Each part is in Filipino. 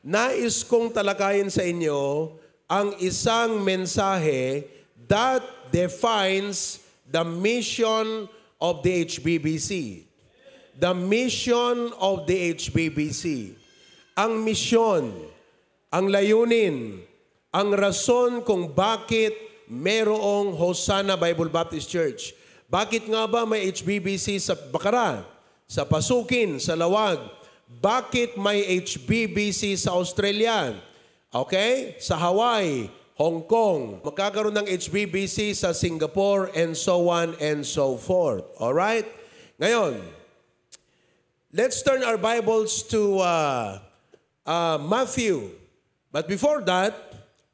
nais kong talakayin sa inyo ang isang mensahe that defines the mission of the HBBC. The mission of the HBBC. Ang misyon, ang layunin, ang rason kung bakit merong Hosanna Bible Baptist Church. Bakit nga ba may HBBC sa Bacara, sa Pasukin, sa Lawag? Bakit may HBBC sa Australia? Okay? Sa Hawaii, Hong Kong. Magkakaroon ng HBBC sa Singapore and so on and so forth. Alright? Ngayon, let's turn our Bibles to Matthew. But before that,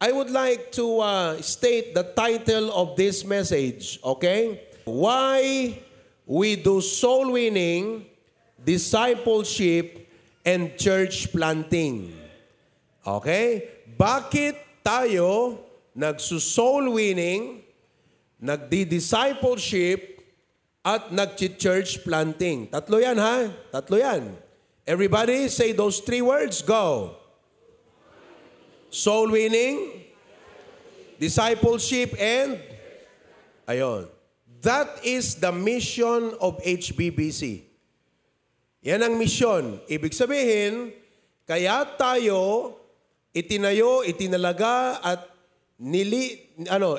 I would like to state the title of this message, okay? Why we do soul winning, discipleship, and church planting. Okay? Bakit tayo nagsusoul winning, nagdi-discipleship, at nag-church planting? Tatlo yan, ha? Tatlo yan. Everybody say those three words. Go. Soul winning, discipleship, and ayon. That is the mission of HBBC. Yan ang mission. Ibig sabihin, kaya tayo itinayo, itinalaga at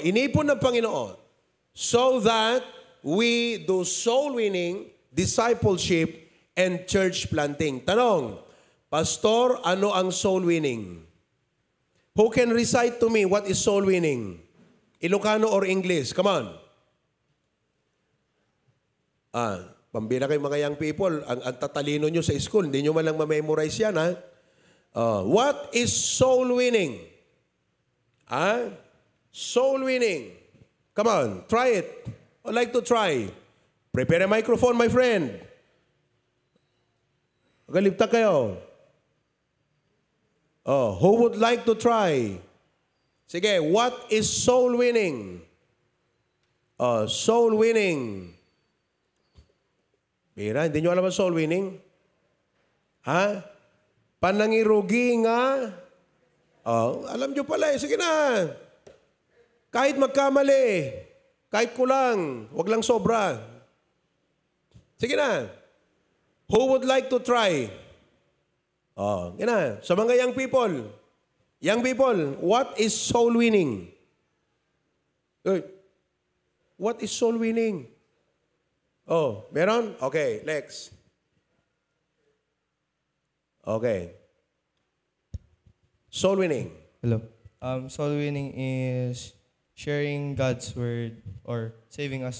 inipon ng Panginoon so that we do soul winning, discipleship, and church planting. Tanong, Pastor, ano ang soul winning? Who can recite to me what is soul winning? Ilocano or English? Come on. Pambira kayo mga young people, ang tatalino nyo sa school, hindi nyo man lang ma-memorize yan, ha? What is soul winning? Soul winning. Come on, try it. I'd like to try. Prepare a microphone, my friend. Magalipta kayo. Who would like to try? Sige, what is soul winning? Soul winning. Mira, hindi nyo alam ang soul winning? Panangirugi nga. Alam nyo pala eh. Sige na. Kahit magkamali, kahit kulang, wag lang sobra. Sige na. Who would like to try? Sige na. Sa mga young people, what is soul winning? What is soul winning? Meron? Okay, Lex. Okay. Soul winning. Hello. Soul winning is sharing God's word or saving a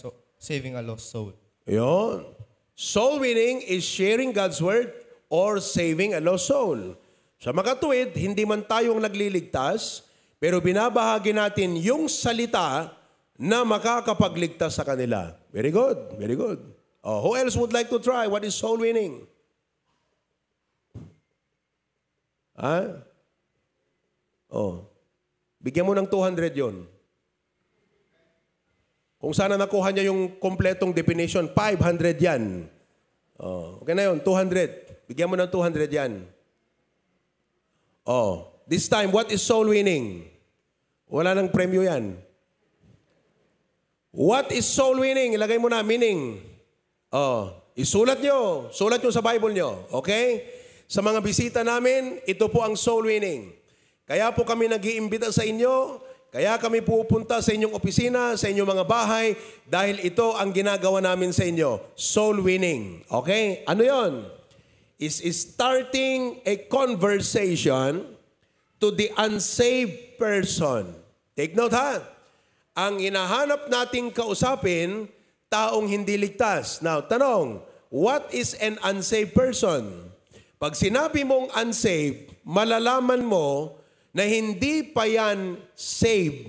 lost soul. Yun. Soul winning is sharing God's word or saving a lost soul. Sa makatuwid, hindi man tayong nagliligtas, pero binabahagi natin yung salita na makakapagligtas sa kanila. Very good. Very good. Who else would like to try? What is soul winning? Bigyan mo ng 200 yon. Kung sana nakuha niya yung kompletong definition, 500 yan. Okay na yun, 200. Bigyan mo ng 200 yan. This time, what is soul winning? Wala nang premyo yan. What is soul winning? Ilagay mo na, meaning. Isulat nyo. Sulat nyo sa Bible nyo. Okay? Sa mga bisita namin, ito po ang soul winning. Kaya po kami nag-iimbita sa inyo, kaya kami pupunta sa inyong opisina, sa inyong mga bahay, dahil ito ang ginagawa namin sa inyo. Soul winning. Okay? Ano yon? Is starting a conversation to the unsaved person. Take note, ha? Ang hinahanap nating kausapin, taong hindi ligtas. Now, tanong, what is an unsaved person? Pag sinabi mong unsaved, malalaman mo na hindi pa yan saved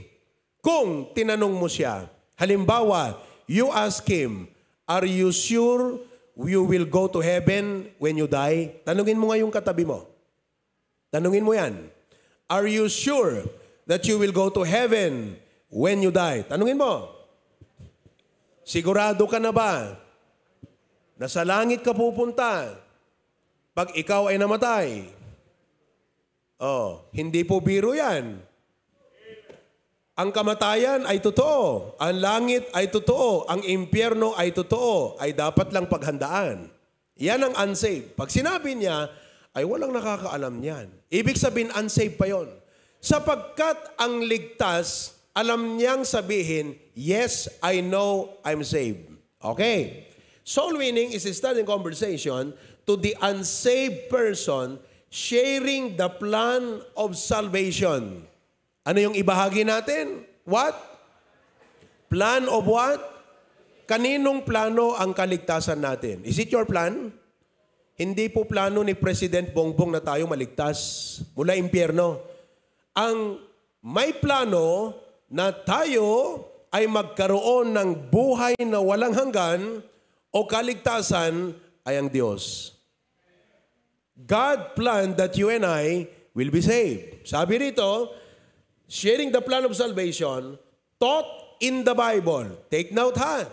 kung tinanong mo siya. Halimbawa, you ask him, are you sure you will go to heaven when you die? Tanungin mo nga yung katabi mo. Tanungin mo yan. Are you sure that you will go to heaven when you die? Tanungin mo. Sigurado ka na ba na sa langit ka pupunta pag ikaw ay namatay? Oh, hindi po biro yan. Ang kamatayan ay totoo. Ang langit ay totoo. Ang impyerno ay totoo. Ay dapat lang paghandaan. Yan ang unsaved. Pag sinabi niya, ay walang nakakaalam niyan. Ibig sabihin, unsaved pa yon. Sapagkat ang ligtas, alam niyang sabihin, yes, I know I'm saved. Okay. Soul winning is a studying conversation to the unsaved person sharing the plan of salvation. Ano yung ibahagi natin? What? Plan of what? Kaninong plano ang kaligtasan natin? Is it your plan? Hindi po plano ni President Bongbong na tayo maligtas mula impyerno. Ang may plano na tayo ay magkaroon ng buhay na walang hanggan o kaligtasan ay ang Diyos. God planned that you and I will be saved. Sabi rito, sharing the plan of salvation taught in the Bible. Take note ha.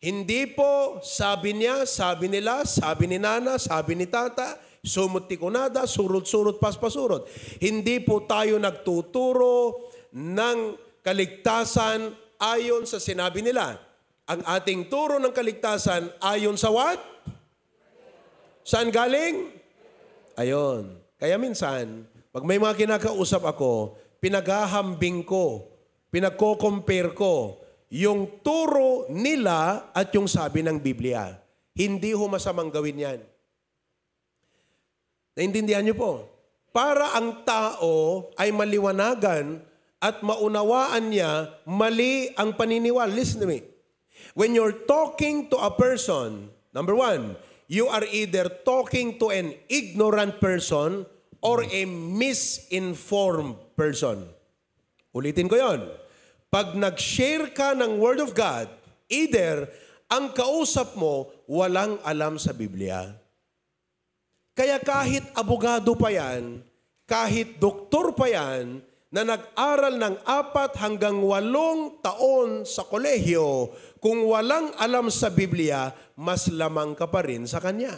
Hindi po sabi niya, sabi nila, sabi ni nana, sabi ni tata, sumut tikunada, surut-surut paspasurot. Hindi po tayo nagtuturo ng kaligtasan ayon sa sinabi nila. Ang ating turo ng kaligtasan ayon sa what? Saan galing? Ayon. Kaya minsan, pag may mga kinakausap ako, pinaghahambing ko, pinagko-compare ko yung turo nila at yung sabi ng Biblia. Hindi ho masamang gawin yan. Naintindihan niyo po? Para ang tao ay maliwanagan at maunawaan niya mali ang paniniwala. Listen to me. When you're talking to a person, number one, you are either talking to an ignorant person or a misinformed person. Ulitin ko yon. Pag nag-share ka ng Word of God, either ang kausap mo walang alam sa Biblia. Kaya kahit abogado pa yan, kahit doktor pa yan, na nag-aral ng 4 hanggang 8 taon sa kolehiyo, kung walang alam sa Biblia, mas lamang ka pa rin sa kanya.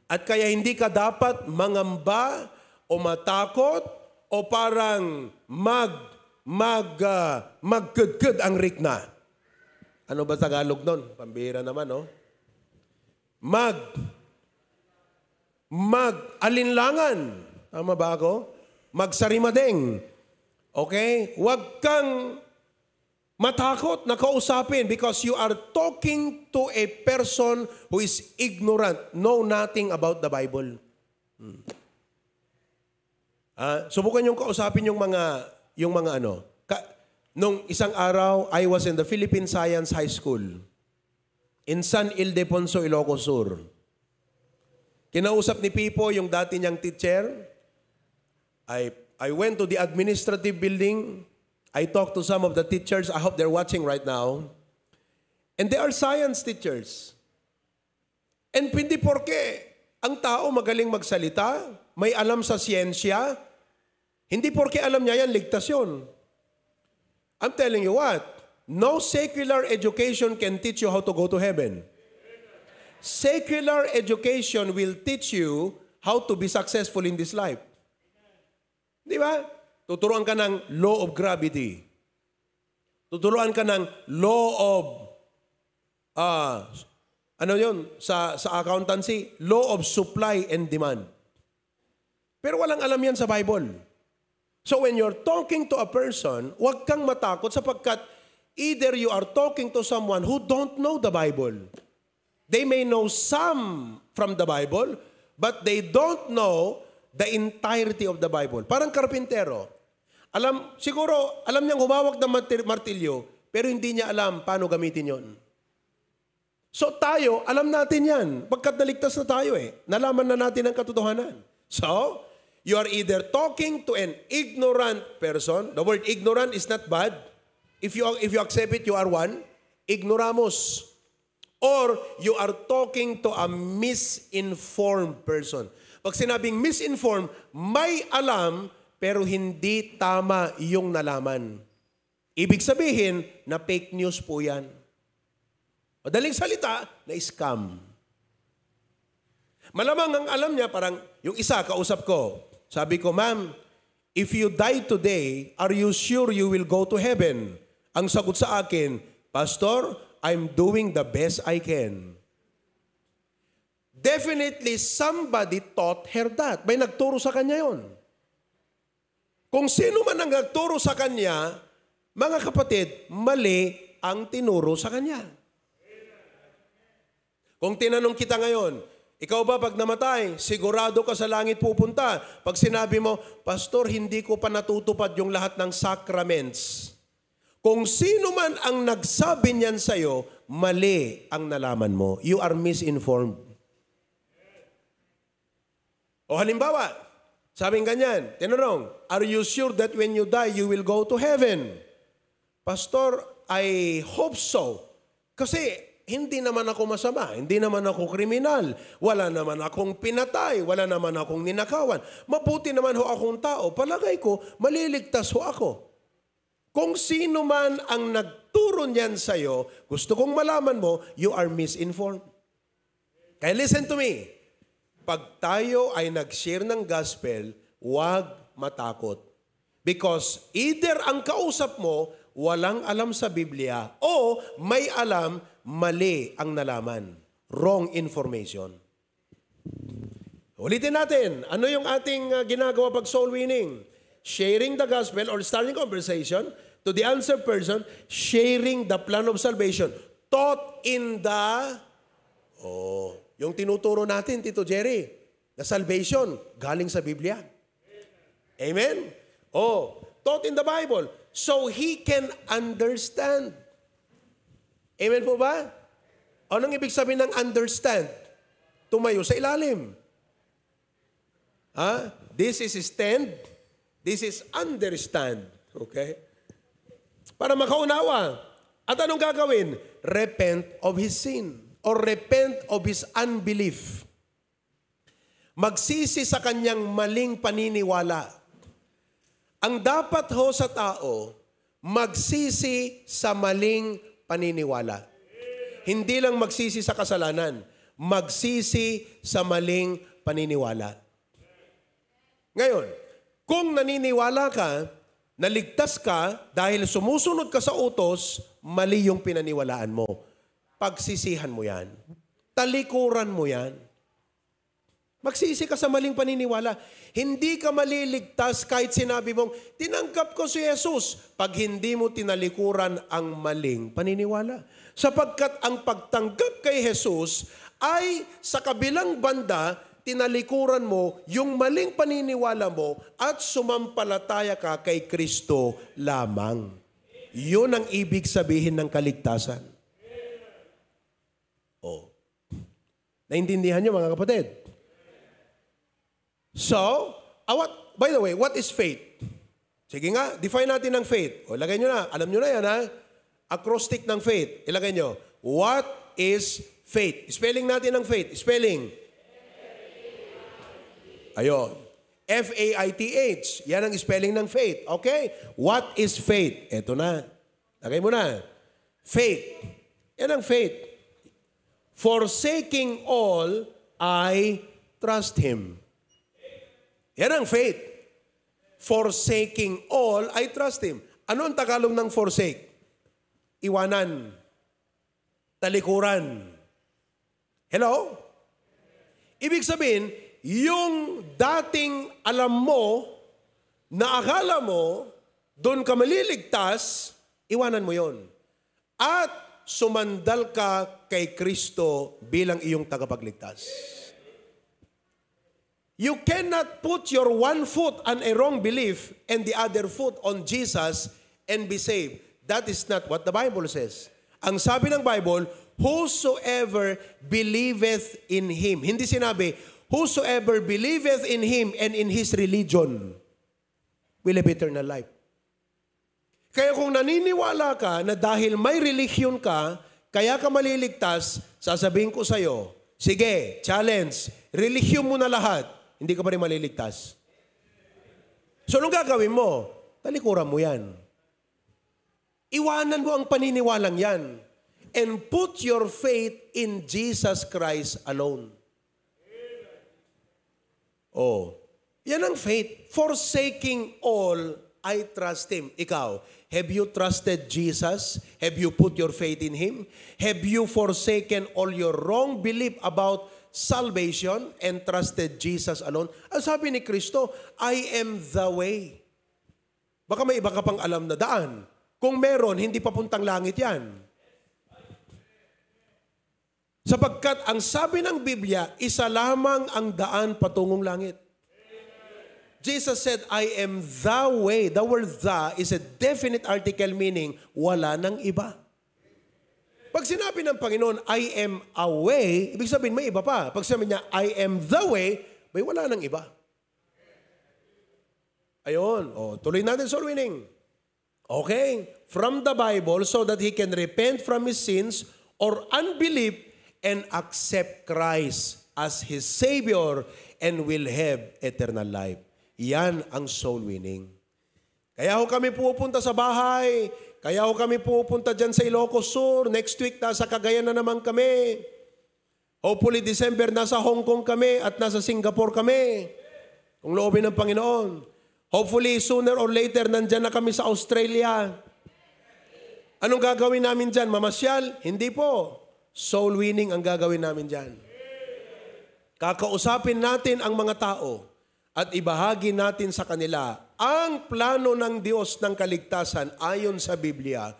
At kaya hindi ka dapat mangamba o matakot o parang magkudkud ang rikna. Ano ba Tagalog nun? Pambihira naman, no? Alinlangan. Tama ba ako? Magsarimadeng. Okay? Huwag kang matakot na kausapin because you are talking to a person who is ignorant, know nothing about the Bible. Subukan yung kausapin yung mga ano. Nung isang araw, I was in the Philippine Science High School in San Ildefonso, Ilocos Sur. Kinausap ni Pipo yung dati niyang teacher. I went to the administrative building. I talked to some of the teachers. I hope they're watching right now. And they are science teachers. And hindi porke ang tao magaling magsalita, may alam sa siyensya, hindi porke alam niya yan, ligtas yun. I'm telling you what, no secular education can teach you how to go to heaven. Secular education will teach you how to be successful in this life. Di ba? Tuturuan ka ng law of gravity. Tuturuan ka ng law of, ano yun, sa accountancy, law of supply and demand. Pero walang alam yan sa Bible. So when you're talking to a person, huwag kang matakot sapagkat either you are talking to someone who don't know the Bible. They may know some from the Bible, but they don't know the entirety of the Bible. Parang karpintero. Siguro, alam niyang humawak ng martilyo, pero hindi niya alam paano gamitin yon. So tayo, alam natin yan. Pagkat naligtas na tayo nalaman na natin ang katotohanan. So, you are either talking to an ignorant person. The word ignorant is not bad. If you accept it, you are one. Ignoramus. Or you are talking to a misinformed person. Pag sinabing misinformed, may alam pero hindi tama yung nalaman. Ibig sabihin na fake news po yan. Madaling salita, na scam. Malamang ang alam niya, parang yung isa, kausap ko. Sabi ko, ma'am, if you die today, are you sure you will go to heaven? Ang sagot sa akin, Pastor, I'm doing the best I can. Definitely, somebody taught her that. May nagturo sa kanya yon. Kung sino man ang nagturo sa kanya, mga kapatid, mali ang tinuro sa kanya. Kung tinanong kita ngayon, ikaw ba pag namatay, sigurado ka sa langit pupunta? Pag sinabi mo, Pastor, hindi ko pa natutupad yung lahat ng sacraments. Kung sino man ang nagsabi niyan sa'yo, mali ang nalaman mo. You are misinformed. O halimbawa, sabing ganyan, tinanong, are you sure that when you die, you will go to heaven? Pastor, I hope so. Kasi hindi naman ako masama, hindi naman ako kriminal, wala naman akong pinatay, wala naman akong ninakawan. Mabuti naman ho akong tao, palagay ko, maliligtas ho ako. Kung sino man ang nagturo niyan sa'yo, gusto kong malaman mo, you are misinformed. Kaya listen to me, pag tayo ay nag-share ng gospel, huwag matakot. Because either ang kausap mo, walang alam sa Biblia, o may alam, mali ang nalaman. Wrong information. Ulitin natin, ano yung ating ginagawa pag soul winning? Sharing the gospel or starting conversation to the answered person, sharing the plan of salvation, taught in the, yung tinuturo natin, Tito Jerry, na salvation, galing sa Biblia. Amen? Taught in the Bible, so he can understand. Amen po ba? Anong ibig sabihin ng understand? Tumayo sa ilalim. This is stand, this is understand. Okay? Para makaunawa. At anong gagawin? Repent of his sin or repent of his unbelief. Magsisi sa kanyang maling paniniwala. Ang dapat ho sa tao, magsisi sa maling paniniwala. Hindi lang magsisi sa kasalanan, magsisi sa maling paniniwala. Ngayon, kung naniniwala ka, naligtas ka dahil sumusunod ka sa utos, mali yung pinaniwalaan mo. Pagsisihan mo yan. Talikuran mo yan. Magsisi ka sa maling paniniwala. Hindi ka maliligtas kahit sinabi mong, tinanggap ko si Jesus, pag hindi mo tinalikuran ang maling paniniwala. Sapagkat ang pagtanggap kay Jesus ay sa kabilang banda, tinalikuran mo yung maling paniniwala mo at sumampalataya ka kay Kristo lamang. Yun ang ibig sabihin ng kaligtasan. Naintindihan niyo mga kapatid? So, by the way, what is faith? Sige nga, define natin ng faith. Ilagay nyo na, alam nyo na yan ha? Acrostic ng faith. Ilagay nyo, what is faith? Spelling natin ng faith. Spelling. Ayun. F-A-I-T-H. Yan ang spelling ng faith. Okay? What is faith? Eto na. Lagay mo na. Faith. Yan ang faith. Forsaking all, I trust Him. Yan ang faith. Forsaking all, I trust Him. Ano ang Tagalog ng forsake? Iwanan. Talikuran. Hello? Ibig sabihin, yung dating alam mo, na akala mo, doon ka maliligtas, iwanan mo yon. At sumandal ka kay Kristo bilang iyong tagapagligtas. You cannot put your one foot on a wrong belief and the other foot on Jesus and be saved. That is not what the Bible says. Ang sabi ng Bible, whosoever believeth in Him. Hindi sinabi, whosoever believeth in Him and in His religion will have eternal life. Kaya kung naniniwala ka na dahil may relihiyon ka, kaya ka maliligtas, sasabihin ko sa'yo, sige, challenge, relihiyon mo na lahat, hindi ka pa rin maliligtas. So, anong gagawin mo? Talikuran mo yan. Iwanan mo ang paniniwalang yan. And put your faith in Jesus Christ alone. Oh, yan ang faith. Forsaking all, I trust Him. Ikaw, have you trusted Jesus? Have you put your faith in Him? Have you forsaken all your wrong belief about salvation and trusted Jesus alone? Ang sabi ni Kristo, I am the way. Baka may iba ka pang alam na daan. Kung meron, hindi papuntang langit yan. Sapagkat ang sabi ng Biblia, isa lamang ang daan patungong langit. Jesus said, I am the way. The word the is a definite article meaning wala nang iba. Pag sinabi ng Panginoon, I am a way, ibig sabihin may iba pa. Pag sinabi niya, I am the way, may wala nang iba. Ayun. Tuloy natin soul winning. Okay. From the Bible so that he can repent from his sins or unbelief and accept Christ as his Savior and will have eternal life. Yan ang soul winning. Kaya ho kami pupunta sa bahay, kaya ho kami pupunta dyan sa Ilocos Sur, next week nasa Cagayan na naman kami. Hopefully December nasa Hong Kong kami at nasa Singapore kami. Kung loobin ng Panginoon. Hopefully sooner or later nandyan na kami sa Australia. Anong gagawin namin dyan? Mamasyal? Hindi po. Soul winning ang gagawin namin dyan. Kakausapin natin ang mga tao at ibahagi natin sa kanila ang plano ng Diyos ng kaligtasan ayon sa Biblia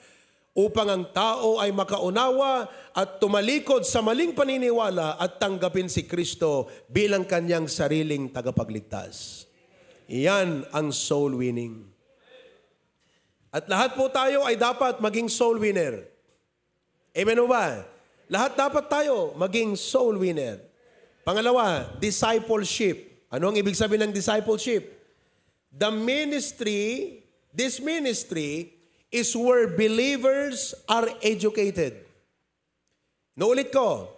upang ang tao ay makaunawa at tumalikod sa maling paniniwala at tanggapin si Kristo bilang kanyang sariling tagapagligtas. Iyan ang soul winning. At lahat po tayo ay dapat maging soul winner. Amen o ba? Lahat dapat tayo maging soul winner. Pangalawa, discipleship. Ano ang ibig sabihin ng discipleship? This ministry is where believers are educated. Naulit ko,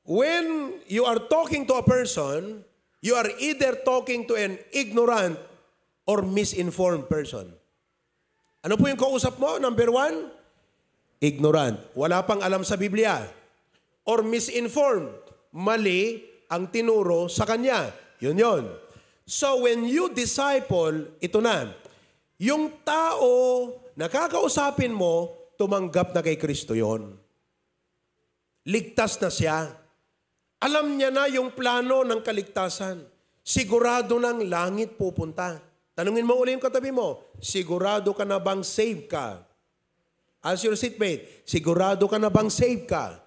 when you are talking to a person, you are either talking to an ignorant or misinformed person. Ano po yung kausap mo? Number 1, ignorant. Wala pang alam sa Biblia. Or misinformed. Mali ang tinuro sa kanya. Yun. So when you disciple, ito na. Yung tao na kakausapin mo, tumanggap na kay Kristo yon. Ligtas na siya. Alam niya na yung plano ng kaligtasan. Sigurado ng langit pupunta. Tanungin mo uli yung katabi mo, sigurado ka na bang save ka? Ask your seatmate, sigurado ka na bang save ka?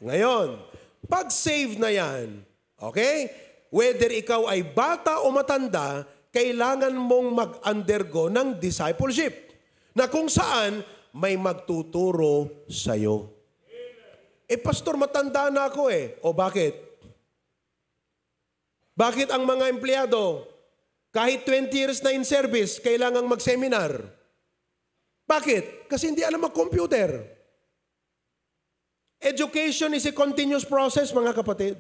Ngayon, pag save na yan, okay? Whether ikaw ay bata o matanda, kailangan mong mag-undergo ng discipleship na kung saan may magtuturo sa'yo. Pastor, matanda na ako O bakit? Bakit ang mga empleyado, kahit 20 years na in service, kailangang mag-seminar? Bakit? Kasi hindi alam mag-computer. Education is a continuous process, mga kapatid.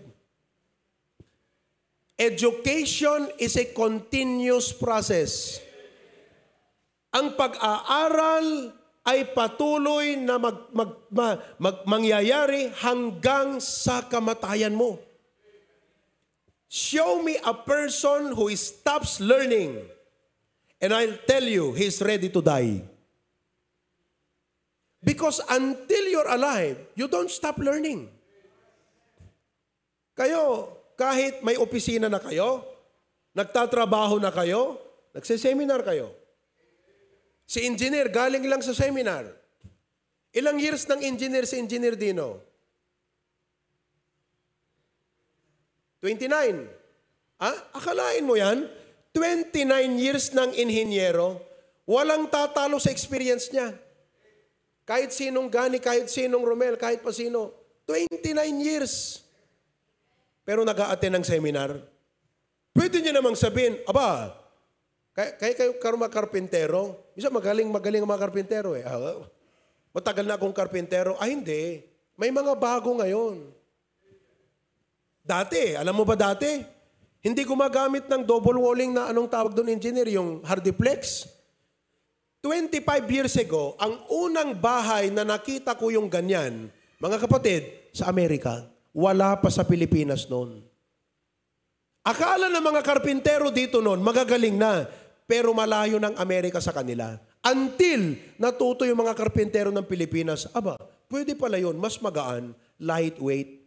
Education is a continuous process. Ang pag-aaral ay patuloy na mangyayari hanggang sa kamatayan mo. Show me a person who stops learning, and I'll tell you, he's ready to die. Because until you're alive, you don't stop learning. Kayo, kahit may opisina na kayo, nagtatrabaho na kayo, nagsiseminar kayo. Si engineer, galing lang sa seminar. Ilang years ng engineer si Engineer Dino? 29. Akalain mo yan? 29 years ng inhinyero, walang tatalo sa experience niya. Kahit sinong Gani, kahit sinong Romel, kahit pa sino. 29 years. Pero nag-a-attend ng seminar. Pwede niya namang sabihin, aba, kayo mga karpintero. Bisa magaling ang mga karpintero Matagal na akong karpintero. Hindi. May mga bago ngayon. Dati, alam mo ba dati? Hindi gumagamit ng double walling na anong tawag doon engineer, yung hardiplex. 25 years ago, ang unang bahay na nakita ko yung ganyan, mga kapatid, sa Amerika, wala pa sa Pilipinas noon. Akala ng mga karpintero dito noon, magagaling na, pero malayo ng Amerika sa kanila. Until natuto yung mga karpintero ng Pilipinas, aba, pwede pala yun, mas magaan, lightweight.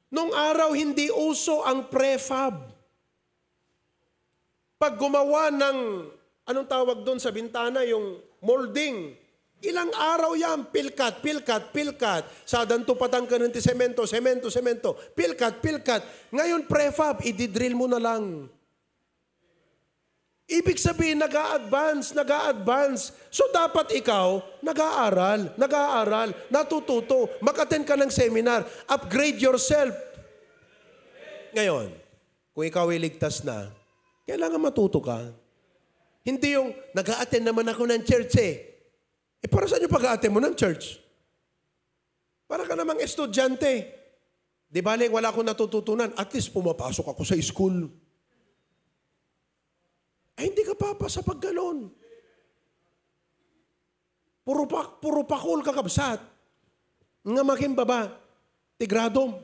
Nung araw, hindi uso ang prefab. Pag gumawa ng, anong tawag doon sa bintana, yung molding, ilang araw yan, pilkat. Sadan tupatan ka ng semento, pilkat. Ngayon, prefab, ididrill mo na lang. Ibig sabihin, nag-a-advance. So, dapat ikaw, nag-aaral, natututo, mag-attend ka ng seminar, upgrade yourself. Ngayon, kung ikaw ay ligtas na, kailangan matuto ka. Hindi yung, nag-a-attend naman ako ng church para saan yung pag-a-attend mo ng church? Para ka namang estudyante. Di balik, wala akong natututunan. At least pumapasok ako sa school. Ay, hindi ka papasa pag ganon. Puro pakul kakabsat. Nga makin baba. Tigradom.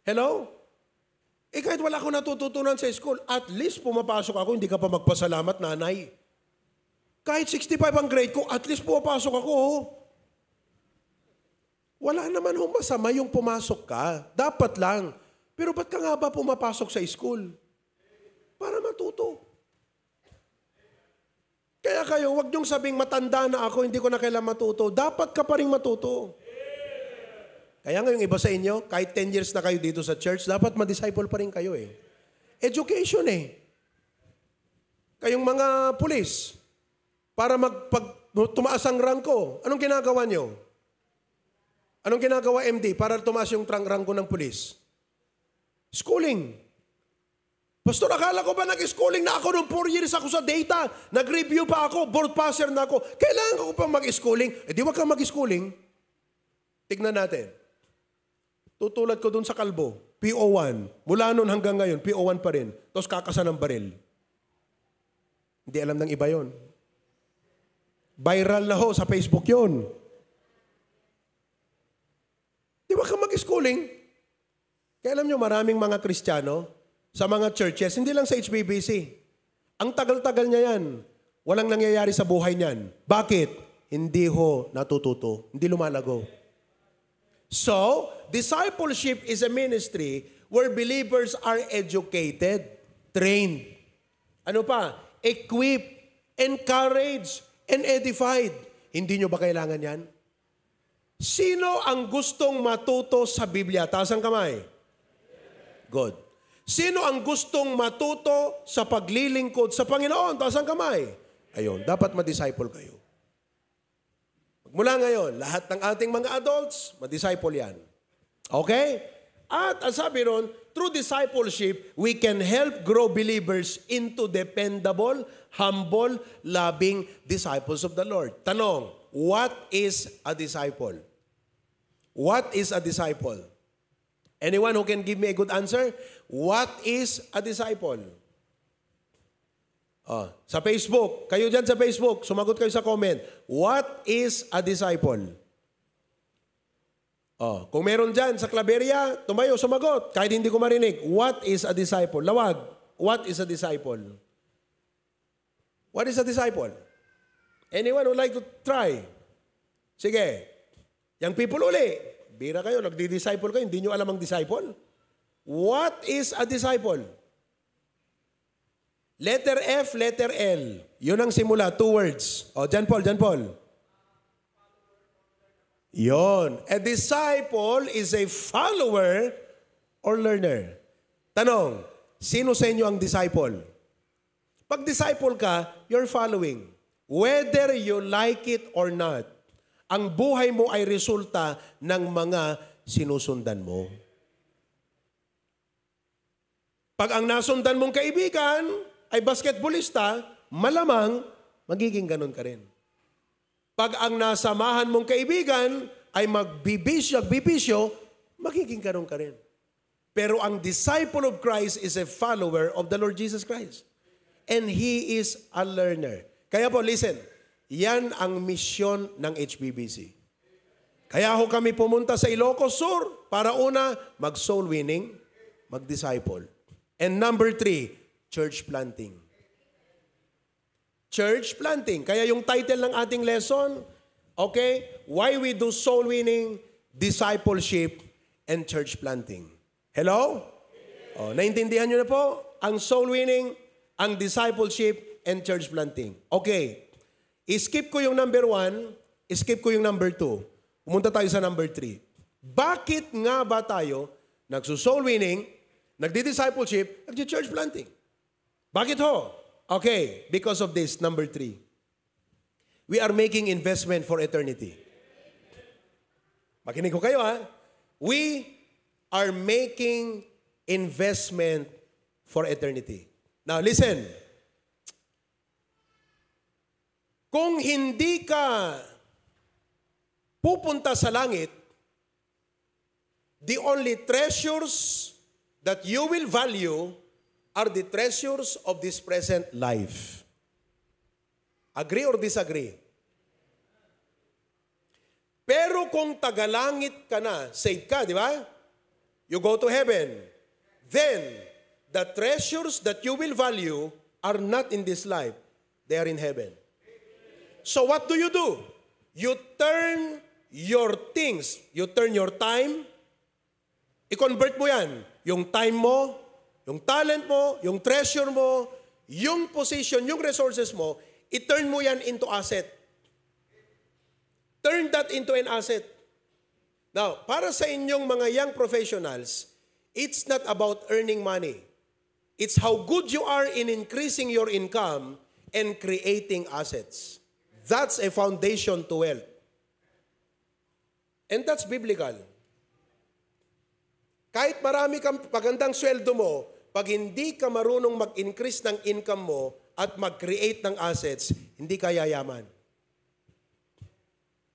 Hello? Kahit wala akong natututunan sa school, at least pumapasok ako, hindi ka pa magpasalamat, nanay. Kahit 65 ang grade ko, at least pumapasok ako. Wala naman masama yung pumasok ka. Dapat lang. Pero ba't ka nga ba pumapasok sa school? Para matuto. Kaya kayo, wag niyong sabing matanda na ako, hindi ko na kailangan matuto. Dapat ka pa rin matuto. Kaya nga yung iba sa inyo, kahit 10 years na kayo dito sa church, dapat ma-disciple pa rin kayo Education Kayong mga pulis, para tumaas ang rangko, anong ginagawa nyo? Anong ginagawa MD para tumaas yung rangko ng pulis? Schooling. Pastor, akala ko ba nag-schooling na ako nung 4 years ako sa data? Nag-review pa ako, board passer na ako. Kailangan ko pa mag-schooling? Di wag kang mag-schooling. Tignan natin. Tutulad ko dun sa kalbo, PO1. Mula nun hanggang ngayon, PO1 pa rin. Tapos kakasan ng baril. Hindi alam ng iba yon. Viral na sa Facebook yon. Di wag kang mag-schooling? Kaya alam nyo, maraming mga Kristiyano, sa mga churches, hindi lang sa HBBC. Ang tagal-tagal niya yan. Walang nangyayari sa buhay niyan. Bakit? Hindi natututo. Hindi lumalago. So, discipleship is a ministry where believers are educated, trained. Ano pa? Equipped, encouraged, and edified. Hindi nyo ba kailangan yan? Sino ang gustong matuto sa Biblia? Taas ang kamay. Good. Sino ang gustong matuto sa paglilingkod sa Panginoon? Taas ang kamay. Ayun, dapat ma-disciple kayo. Mula ngayon, lahat ng ating mga adults, ma-disciple yan. Okay? At ang sabi ron, through discipleship, we can help grow believers into dependable, humble, loving disciples of the Lord. Tanong, what is a disciple? What is a disciple? Anyone who can give me a good answer? What is a disciple? Sa Facebook, kayo dyan sa Facebook, sumagot kayo sa comment. What is a disciple? Kung meron dyan sa Claveria, tumayo, sumagot. Kahit hindi ko marinig. What is a disciple? Lawag. What is a disciple? What is a disciple? Anyone would like to try? Sige. Young people uli. Bira kayo, nagdi-disciple kayo, hindi nyo alam ang disciple? What is a disciple? Letter F, letter L. Yun ang simula, 2 words. John Paul. Yun. A disciple is a follower or learner. Tanong, sino sa inyo ang disciple? Pag disciple ka, you're following. Whether you like it or not, ang buhay mo ay resulta ng mga sinusundan mo. Pag ang nasundan mong kaibigan ay basketballista, malamang magiging ganun ka rin. Pag ang nasamahan mong kaibigan ay magbibisyo, magiging ganun ka rin. Pero ang disciple of Christ is a follower of the Lord Jesus Christ. And he is a learner. Kaya po, listen, yan ang misyon ng HBBC. Kaya ho kami pumunta sa Ilocos Sur para una, mag-soul winning. mag-disciple. And number 3, church planting. Church planting. Kaya yung title ng ating lesson, okay, why we do soul winning, discipleship, and church planting. Hello? Oh, naintindihan nyo na po ang soul winning, ang discipleship, and church planting. Okay. I-skip ko yung number 1, i-skip ko yung number 2. Pumunta tayo sa number 3. Bakit nga ba tayo nagso-soul winning, nagdi-discipleship, nagdi-church planting? Bakit ho? Okay, because of this, number 3. We are making investment for eternity. Makinig ko kayo ha. We are making investment for eternity. Now listen. Kung hindi ka pupunta sa langit, the only treasures that you will value are the treasures of this present life. Agree or disagree? Pero kung tagalangit ka na, saved ka, di ba? You go to heaven. Then, the treasures that you will value are not in this life. They are in heaven. So what do? You turn your things, you turn your time, i-convert mo yan. Yung time mo, yung talent mo, yung treasure mo, yung position, yung resources mo, i-turn mo yan into asset. Turn that into an asset. Now, para sa inyong mga young professionals, it's not about earning money. It's how good you are in increasing your income and creating assets. That's a foundation to wealth. And that's biblical. Kahit marami kang pagandang sweldo mo, pag hindi ka marunong mag-increase ng income mo at mag-create ng assets, hindi ka yayaman.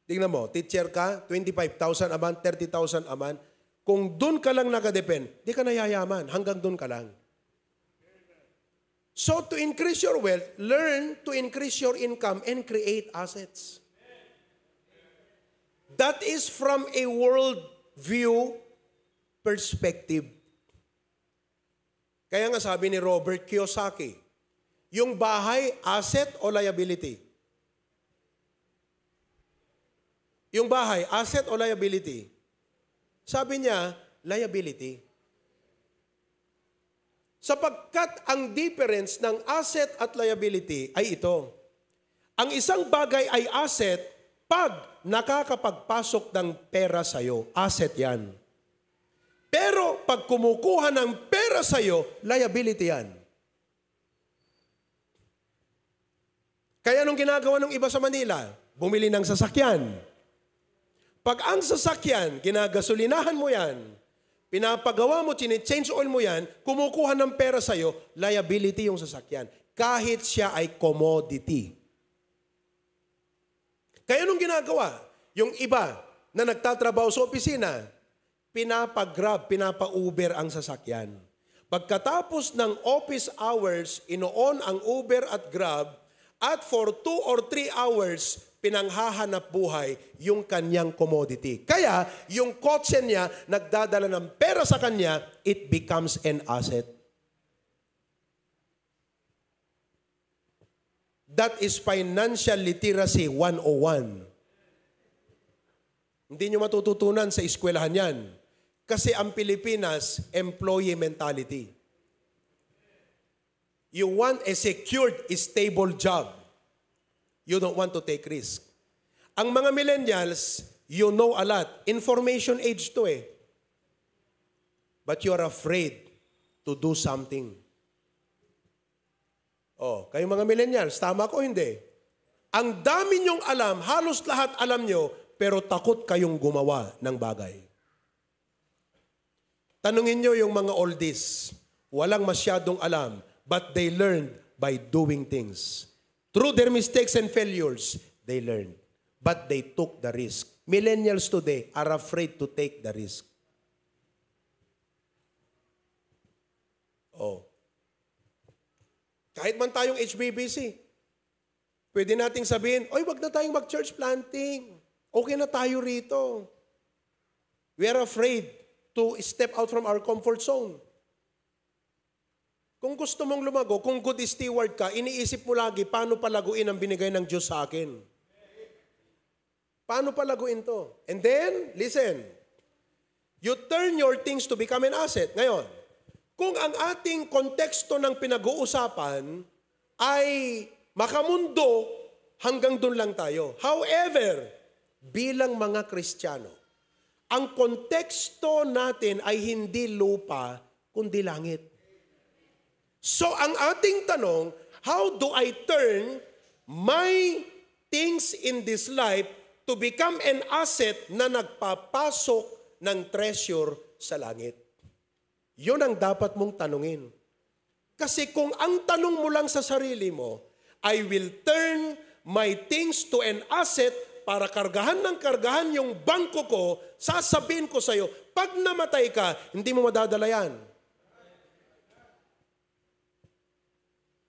Tingnan mo, teacher ka, 25,000 a month, 30,000 a month. Kung dun ka lang nakadepend, di ka na yayaman. Hanggang dun ka lang. So to increase your wealth, learn to increase your income and create assets. That is from a world view perspective. Kaya nga sabi ni Robert Kiyosaki, yung bahay, asset o liability? Yung bahay, asset o liability? Sabi niya, liability. Sapagkat ang difference ng asset at liability ay ito. Ang isang bagay ay asset pag nakakapagpasok ng pera sa'yo. Asset yan. Pero pag kumukuha ng pera sa'yo, liability yan. Kaya nung ginagawa ng iba sa Manila, bumili ng sasakyan. Pag ang sasakyan, ginagasolinahan mo yan, pinapagawa mo, change oil mo yan, kumukuha ng pera sa'yo, liability yung sasakyan. Kahit siya ay commodity. Kaya nung ginagawa, yung iba na nagtatrabaho sa opisina, pinapa-grab, pinapa-Uber ang sasakyan. Pagkatapos ng office hours, inoon ang Uber at Grab, at for 2 or 3 hours, pinanghahanap buhay yung kanyang commodity. Kaya, yung kotse niya, nagdadala ng pera sa kanya, it becomes an asset. That is financial literacy 101. Hindi nyo matututunan sa eskwelahan yan. Kasi ang Pilipinas, employee mentality. You want a secured, stable job. You don't want to take risk. Ang mga millennials, you know a lot. Information age to eh. But you are afraid to do something. Oh, kayong mga millennials, tama ko hindi? Ang dami nyong alam, halos lahat alam nyo, pero takot kayong gumawa ng bagay. Tanungin nyo yung mga oldies. Walang masyadong alam, but they learned by doing things. Through their mistakes and failures, they learned. But they took the risk. Millennials today are afraid to take the risk. Oh. Kahit man tayong HBBC, pwede nating sabihin, oy, wag na tayong mag-church planting. Okay na tayo rito. We are afraid to step out from our comfort zone. Kung gusto mong lumago, kung good steward ka, iniisip mo lagi, paano palaguin ang binigay ng Diyos sa akin? Paano palaguin to? And then, listen, you turn your things to become an asset. Ngayon, kung ang ating konteksto ng pinag-uusapan ay makamundo, hanggang doon lang tayo. However, bilang mga Kristiyano, ang konteksto natin ay hindi lupa, kundi langit. So ang ating tanong, how do I turn my things in this life to become an asset na nagpapasok ng treasure sa langit? Yun ang dapat mong tanungin. Kasi kung ang tanong mo lang sa sarili mo, I will turn my things to an asset para kargahan ng kargahan yung bangko ko, sasabihin ko sa'yo, pag namatay ka, hindi mo madadala yan.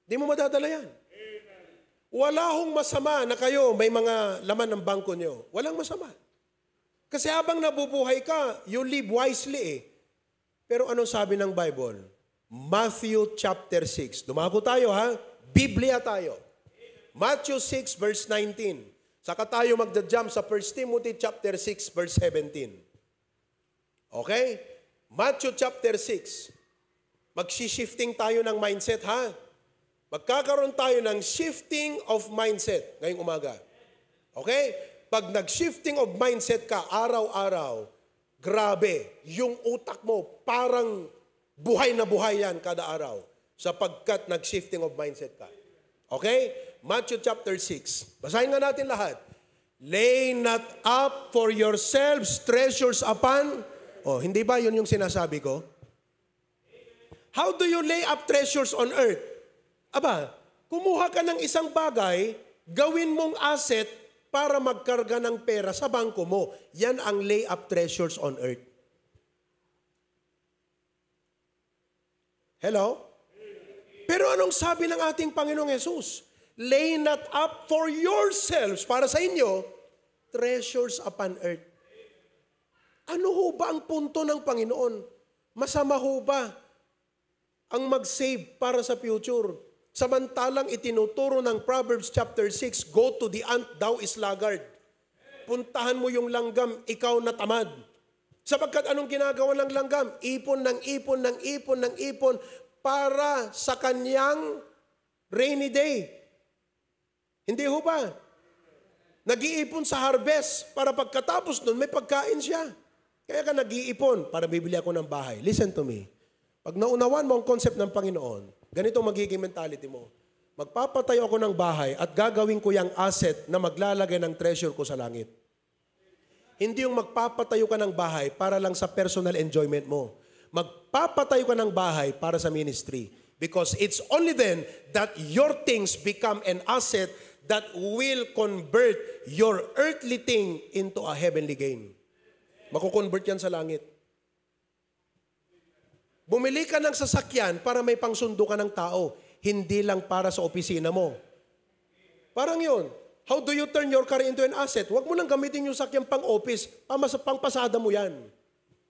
Hindi mo madadala yan. Wala hong masama na kayo may mga laman ng bangko nyo. Walang masama. Kasi habang nabubuhay ka, you live wisely eh. Pero anong sabi ng Bible? Matthew chapter 6. Dumako tayo ha. Biblia tayo. Matthew 6 verse 19. Saka tayo magja-jump sa 1 Timothy chapter 6 verse 17. Okay? Matthew chapter 6. Magsi-shifting tayo ng mindset ha. Magkakaroon tayo ng shifting of mindset ngayong umaga. Okay? Pag nag-shifting of mindset ka araw-araw, grabe, yung utak mo parang buhay na buhay yan kada araw sapagkat nag-shifting of mindset ka. Okay? Matthew chapter 6. Basahin nga natin lahat. Lay not up for yourselves treasures upon... Oh, hindi ba yun yung sinasabi ko? How do you lay up treasures on earth? Aba, kumuha ka ng isang bagay, gawin mong asset para magkarga ng pera sa bangko mo. Yan ang lay up treasures on earth. Hello? Pero anong sabi ng ating Panginoong Yesus? Lay not up for yourselves, para sa inyo, treasures upon earth. Ano ho ba ang punto ng Panginoon? Masama ho ba ang mag-save para sa future? Samantalang itinuturo ng Proverbs chapter 6, go to the ant, thou is laggard. Puntahan mo yung langgam, ikaw na tamad. Sapagkat anong ginagawa ng langgam? Ipon ng ipon ng ipon ng ipon para sa kanyang rainy day. Hindi ho ba? Nag-iipon sa harvest para pagkatapos nun may pagkain siya. Kaya ka nag-iipon para bibili ako ng bahay. Listen to me. Pag naunawan mo ang concept ng Panginoon, ganito magiging mentality mo. Magpapatayo ako ng bahay at gagawin ko yung asset na maglalagay ng treasure ko sa langit. Hindi yung magpapatayo ka ng bahay para lang sa personal enjoyment mo. Magpapatayo ka ng bahay para sa ministry. Because it's only then that your things become an asset that will convert your earthly thing into a heavenly gain. Makukonvert yan sa langit. Bumili ka ng sasakyan para may pangsundo ka ng tao, hindi lang para sa opisina mo. Parang yun. How do you turn your car into an asset? Huwag mo lang gamitin yung sakyan pang-office, pang-pasada mo yan.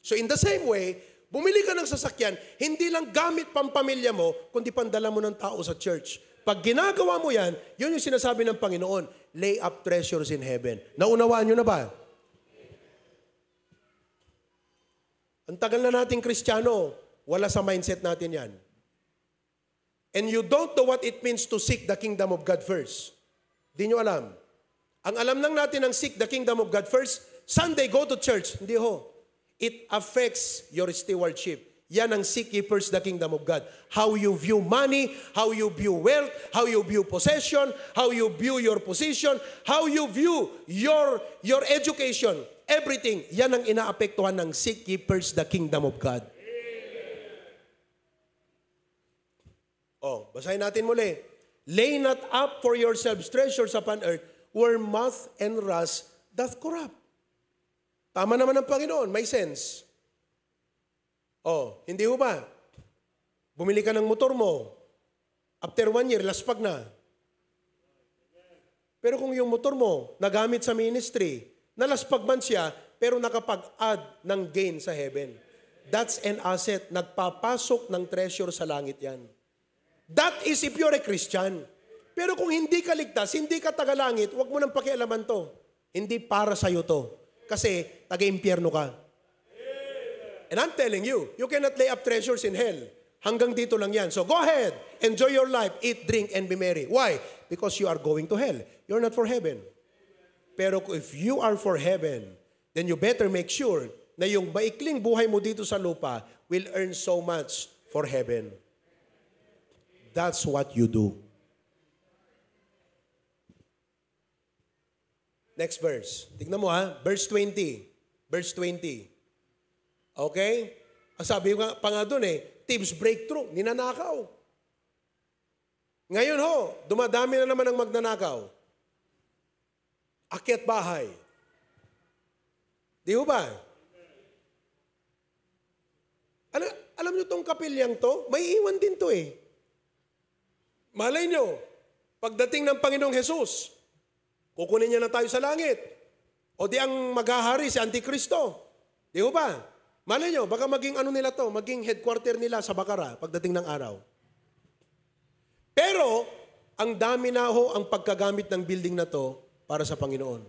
So in the same way, bumili ka ng sasakyan, hindi lang gamit pampamilya mo, kundi pandala mo ng tao sa church. Pag ginagawa mo yan, yun yung sinasabi ng Panginoon, lay up treasures in heaven. Naunawaan nyo na ba? Ang tagal na nating Kristiyano, wala sa mindset natin yan. And you don't know what it means to seek the kingdom of God first. Di nyo alam. Ang alam lang natin ang seek the kingdom of God first, Sunday, go to church. Hindi ho. It affects your stewardship. Yan ang seek ye first the kingdom of God. How you view money, how you view wealth, how you view possession, how you view your position, how you view your education. Everything. Yan ang inaapektuhan ng seek ye first the kingdom of God. Oh, basahin natin muli. Lay not up for yourselves treasures upon earth where moth and rust doth corrupt. Tama naman ang Panginoon, may sense. Oh, hindi ho ba? Bumili ka ng motor mo. After 1 year, laspag na. Pero kung yung motor mo, nagamit sa ministry, nalaspag man siya, pero nakapag-add ng gain sa heaven. That's an asset. Nagpapasok ng treasure sa langit yan. That is if you're a Christian. Pero kung hindi ka ligtas, hindi ka tagalangit, huwag mo nang pakialaman to. Hindi para sa'yo to. Kasi taga-impyerno ka. And I'm telling you, you cannot lay up treasures in hell. Hanggang dito lang yan. So go ahead, enjoy your life, eat, drink, and be merry. Why? Because you are going to hell. You're not for heaven. Pero if you are for heaven, then you better make sure na yung maikling buhay mo dito sa lupa will earn so much for heaven. That's what you do. Next verse. Tignan mo ha. Verse 20. Verse 20. Okay? Ang sabi pa nga doon thieves breakthrough. Ninanakaw. Ngayon dumadami na naman ang magnanakaw. Akyat bahay. Di ba? Alam nyo tong kapilyang to? May iwan din to Malay nyo, pagdating ng Panginoong Jesus, kukunin niya na tayo sa langit. O di ang maghahari si Antikristo. Di ba? Malay nyo, baka maging nila to, maging headquarter nila sa Bakara pagdating ng araw. Pero, ang dami na ang pagkagamit ng building na to para sa Panginoon.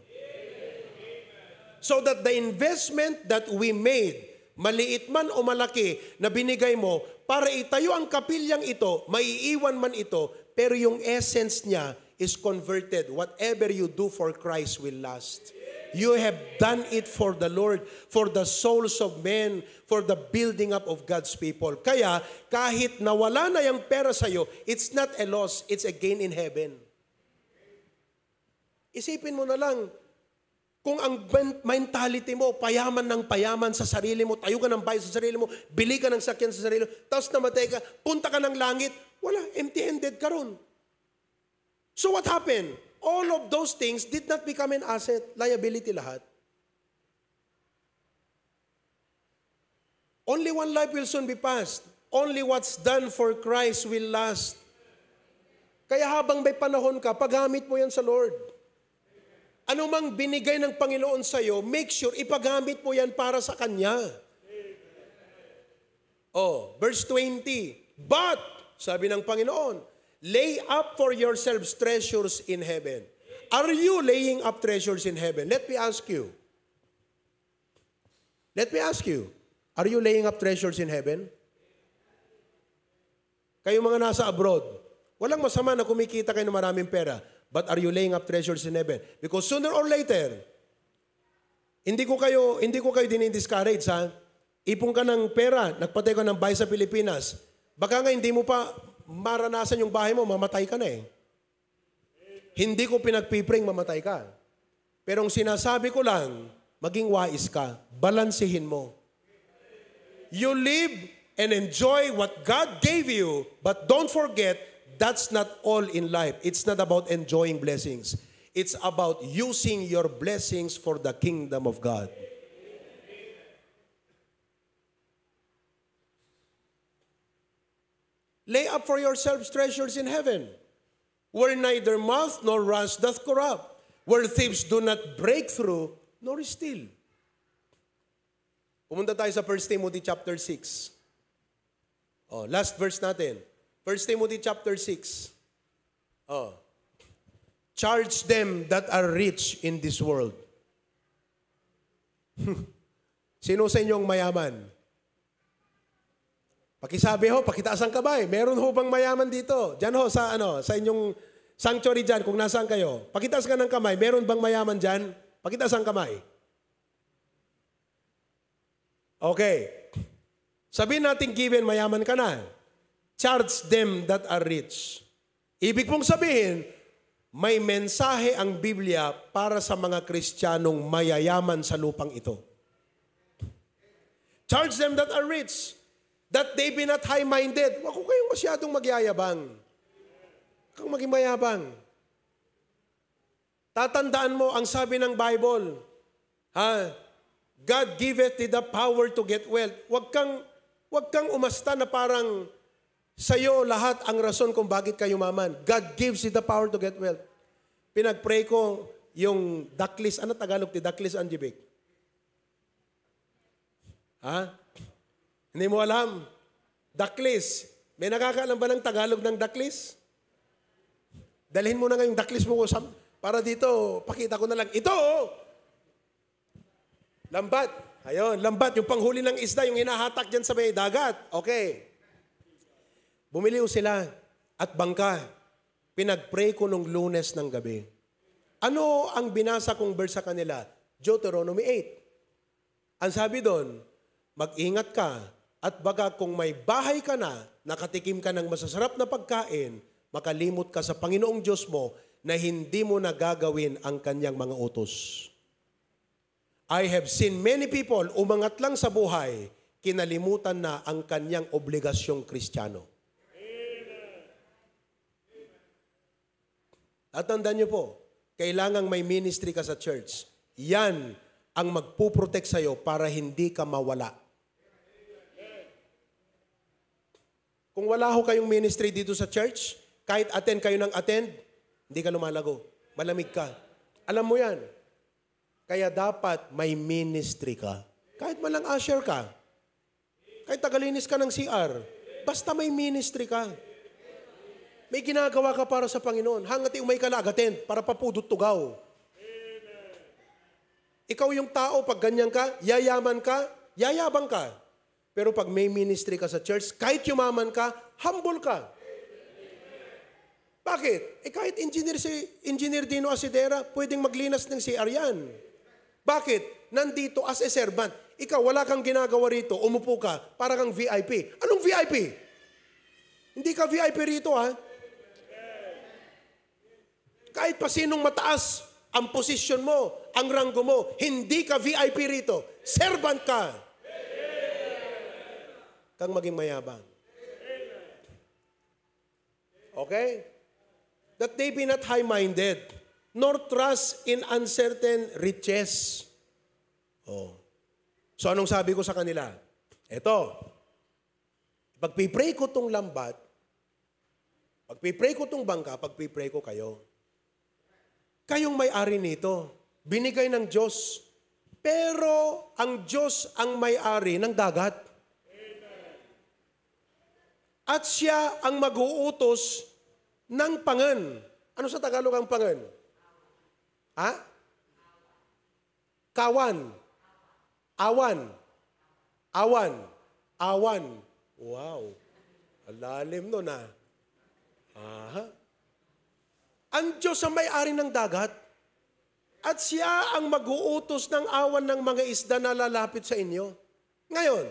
So that the investment that we made, maliit man o malaki na binigay mo, para itayo ang kapilyang ito, maiiwan man ito, pero yung essence niya is converted. Whatever you do for Christ will last. You have done it for the Lord, for the souls of men, for the building up of God's people. Kaya, kahit nawala na yung pera sa'yo, it's not a loss, it's a gain in heaven. Isipin mo na lang, kung ang mentality mo, payaman ng payaman sa sarili mo, tayo ka ng bahay sa sarili mo, bili ka ng sakyan sa sarili mo, tapos namatay ka, punta ka ng langit, wala, empty-handed ka ron. So what happened? All of those things did not become an asset, liability lahat. Only one life will soon be passed. Only what's done for Christ will last. Kaya habang may panahon ka, paggamit mo yan sa Lord. Ano mang binigay ng Panginoon sa'yo, make sure ipagamit mo yan para sa Kanya. Verse 20. But, sabi ng Panginoon, lay up for yourselves treasures in heaven. Are you laying up treasures in heaven? Let me ask you. Are you laying up treasures in heaven? Kayo mga nasa abroad, walang masama na kumikita kayo ng maraming pera. But are you laying up treasures in heaven? Because sooner or later, hindi ko kayo dinidiscourage ha. Ipon ka ng pera, nagpatay ka ng bahay sa Pilipinas. Baka nga hindi mo pa maranasan yung bahay mo, mamatay ka na Hindi ko pinagpipring mamatay ka. Pero ang sinasabi ko lang, maging wais ka, balansehin mo. You live and enjoy what God gave you, but don't forget, that's not all in life. It's not about enjoying blessings. It's about using your blessings for the kingdom of God. Lay up for yourselves treasures in heaven, where neither moth nor rust doth corrupt, where thieves do not break through nor steal. Pumunta tayo sa 1 Timothy chapter 6. Last verse natin. 1 Timothy chapter 6. Charge them that are rich in this world. Sino sa inyong mayaman? Pakisabi pakitaas ang kamay. Meron bang mayaman dito? Diyan sa inyong sanctuary dyan, kung nasaan kayo. Pakitaas ka ng kamay. Meron bang mayaman dyan? Pakitaas ang kamay. Okay. Sabihin natin given, mayaman ka na. Charge them that are rich. Ibig mong sabihin, may mensahe ang Biblia para sa mga Kristiyanong mayayaman sa lupang ito. Charge them that are rich, that they be not high-minded. Huwag ko kayong masyadong magyayabang. Huwag kang maging mayabang. Tatandaan mo ang sabi ng Bible, God giveth thee the power to get wealth. Huwag kang umasta na parang sa'yo lahat ang rason kung bakit kayo maman. God gives you the power to get wealth. Pinag-pray ko yung daklis. Ano Tagalog ti daklis anjibik? Hindi mo alam. Daklis. May nakakaalam ba ng Tagalog ng daklis? Dalhin mo na nga yung daklis mo para dito, pakita ko na lang. Ito, oh. Lambat. Ayun, lambat. Yung panghuli ng isda, yung hinahatak dyan sa may dagat. Okay. Bumili sila at bangka. Pinag-pray ko nung Lunes ng gabi. Ano ang binasa kong verse sa kanila? Deuteronomy 8. Ang sabi doon, mag-ingat ka at baka kung may bahay ka na, nakatikim ka ng masasarap na pagkain, makalimot ka sa Panginoong Diyos mo na hindi mo nagagawin ang kanyang mga utos. I have seen many people umangat lang sa buhay, kinalimutan na ang kanyang obligasyong Kristiyano. At tandaan niyo po, kailangang may ministry ka sa church. Yan ang magpuprotect sa'yo para hindi ka mawala. Kung wala ho kayong ministry dito sa church, kahit attend kayo ng attend, hindi ka lumalago. Malamig ka. Alam mo yan. Kaya dapat may ministry ka. Kahit malang usher ka. Kahit tagalinis ka ng CR. Basta may ministry ka. May ginagawa ka para sa Panginoon. Hangati umay ka lagatin para papudot tugaw. Ikaw yung tao, pag ganyan ka, yayaman ka, yayabang ka. Pero pag may ministry ka sa church, kahit yumaman ka, humble ka. Bakit? Kahit engineer Dino Asidera, pwedeng maglinas ng CR yan. Bakit? Nandito as a servant. Ikaw, wala kang ginagawa rito, umupo ka, para kang VIP. Anong VIP? Hindi ka VIP rito, ha? Kahit pa sinong mataas ang posisyon mo, ang ranggo mo, hindi ka VIP rito. Servant ka. Kang maging mayabang. Okay? That they be not high-minded, nor trust in uncertain riches. Oh. So anong sabi ko sa kanila? Eto, pagpipray ko tong lambat, pagpipray ko tong bangka, pagpipray ko kayo. Kayong may-ari nito, binigay ng Diyos. Pero ang Diyos ang may-ari ng dagat. At siya ang mag-uutos ng pangan. Ano sa Tagalog ang pangan? Ha? Kawan. Awan. Awan. Awan. Wow. Alalim nun, ha? Aha. Ang Diyos ang may-ari ng dagat. At siya ang mag-uutos ng awan ng mga isda na lalapit sa inyo. Ngayon,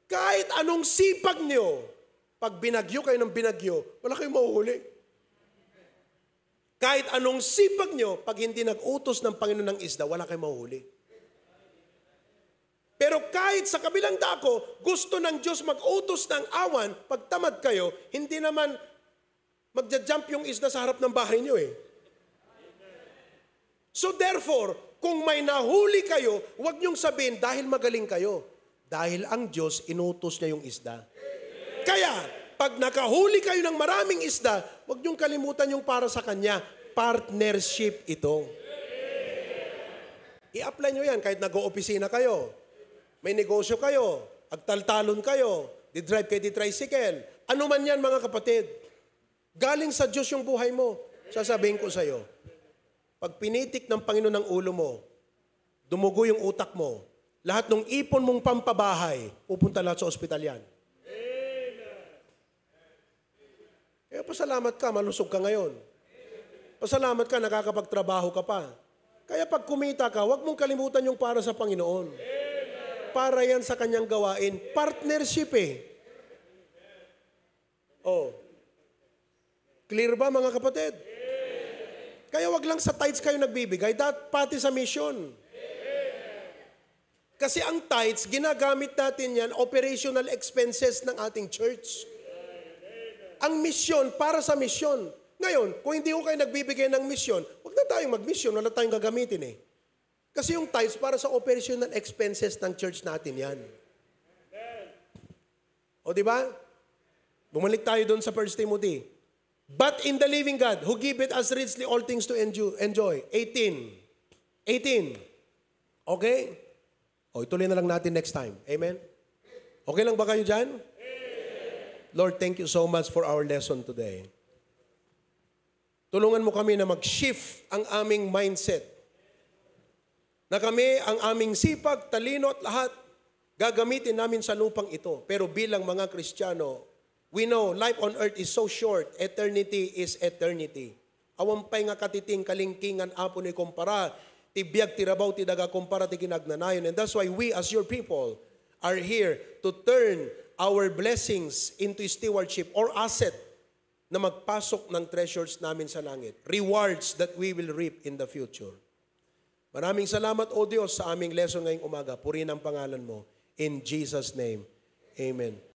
kahit anong sipag niyo, pag binagyo kayo ng binagyo, wala kayong mahuhuli. Kahit anong sipag nyo, pag hindi nag-utos ng Panginoon ng isda, wala kayong mahuhuli. Pero kahit sa kabilang dako, gusto ng Diyos mag-utos ng awan, pag tamad kayo, hindi naman magja-jump yung isda sa harap ng bahay nyo eh. So therefore, kung may nahuli kayo, huwag nyong sabihin dahil magaling kayo. Dahil ang Diyos, inutos niya yung isda. Kaya, pag nakahuli kayo ng maraming isda, huwag niyong kalimutan yung para sa Kanya. Partnership ito. I-apply nyo yan kahit nag-o-opisina kayo. May negosyo kayo. Agtaltalon kayo. Di-drive kayo di-tricycle. Ano man yan mga kapatid. Galing sa Diyos yung buhay mo. Sasabihin ko sa'yo, pag pinitik ng Panginoon ng ulo mo, dumugo yung utak mo, lahat ng ipon mong pampabahay, pupunta lahat sa ospital yan. Kaya pasalamat ka, malusog ka ngayon. Pasalamat ka, nakakapagtrabaho ka pa. Kaya pag kumita ka, huwag mong kalimutan yung para sa Panginoon. Para yan sa kanyang gawain. Partnership eh. Oh. Clear ba mga kapatid? Kaya wag lang sa tithes kayo nagbibigay, pati sa mission. Kasi ang tithes, ginagamit natin yan, operational expenses ng ating church. Ang misyon, para sa misyon. Ngayon, kung hindi ko kayo nagbibigay ng misyon, wag na tayong mag-mission, wala tayong gagamitin eh. Kasi yung tithes, para sa operational expenses ng church natin yan. O di ba? Bumalik tayo doon sa 1 Timothy. But in the living God, who giveth us richly all things to enjoy. 18. Okay? O, ituloy na lang natin next time. Amen? Okay lang ba kayo dyan? Lord, thank you so much for our lesson today. Tulungan mo kami na mag-shift ang aming mindset. Na kami, ang aming sipag, talino at lahat, gagamitin namin sa lupang ito. Pero bilang mga Kristiyano, we know life on earth is so short. Eternity is eternity. Awampay nga katiting kalingkingan apo ni kumpara, tibiyag tirabaw ti daga kumpara ti kinagnanayon. And that's why we as your people are here to turn our blessings into stewardship or asset na magpasok ng treasures namin sa langit. Rewards that we will reap in the future. Maraming salamat, O Diyos, sa aming lesson ngayong umaga. Purihin ang pangalan mo. In Jesus' name, amen.